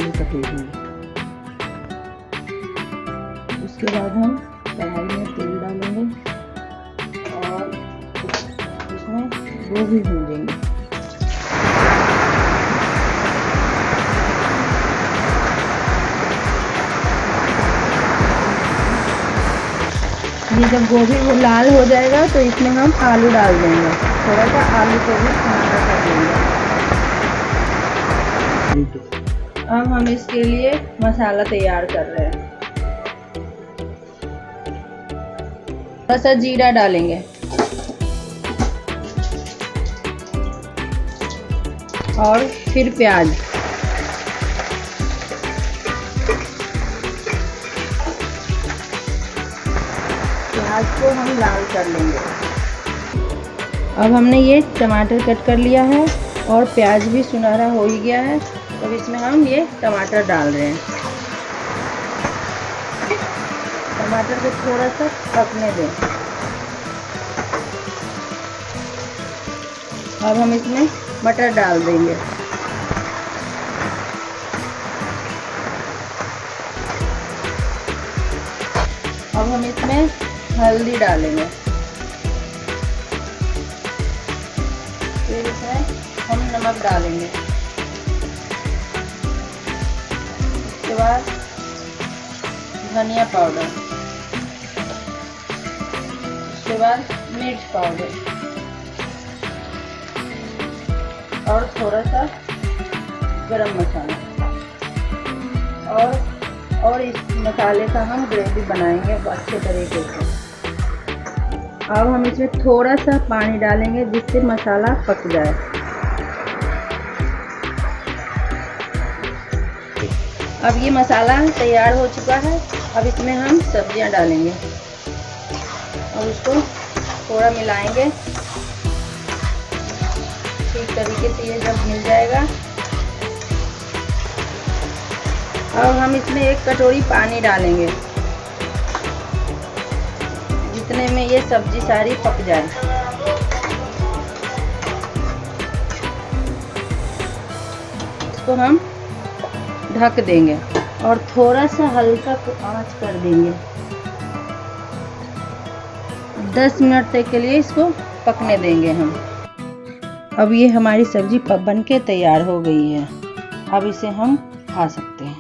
आलू कटेगी। उसके बाद हम कढ़ाई में तेल डालेंगे और इसमें गोभी भूनेंगे। ये जब गोभी वो लाल हो जाएगा तो इसमें हम आलू डाल देंगे। थोड़ा सा आलू को भी ठंडा कर देंगे। अब हम इसके लिए मसाला तैयार कर रहे हैं। थोड़ा सा जीरा डालेंगे और फिर प्याज। प्याज को हम लाल कर लेंगे। अब हमने ये टमाटर कट कर लिया है और प्याज भी सुनहरा हो ही गया है। तो इसमें हम ये टमाटर डाल रहे हैं। टमाटर को थोड़ा सा पकने दें। अब हम इसमें मटर डाल देंगे। अब हम इसमें हल्दी डालेंगे। फिर इसमें हम नमक डालेंगे। उसके बाद धनिया पाउडर, उसके बाद मिर्च पाउडर और थोड़ा सा गरम मसाला। और इस मसाले का हम ग्रेवी बनाएंगे अच्छे तरीके से। अब हम इसमें थोड़ा सा पानी डालेंगे जिससे मसाला पक जाए। अब ये मसाला तैयार हो चुका है। अब इसमें हम सब्जियां डालेंगे और उसको थोड़ा मिलाएंगे। ठीक तरीके से ये जब मिल जाएगा, अब हम इसमें 1 कटोरी पानी डालेंगे जितने में ये सब्जी सारी पक जाए। इसको हम ढक देंगे और थोड़ा सा हल्का आंच कर देंगे। 10 मिनट तक के लिए इसको पकने देंगे हम। अब ये हमारी सब्जी बन के तैयार हो गई है। अब इसे हम खा सकते हैं।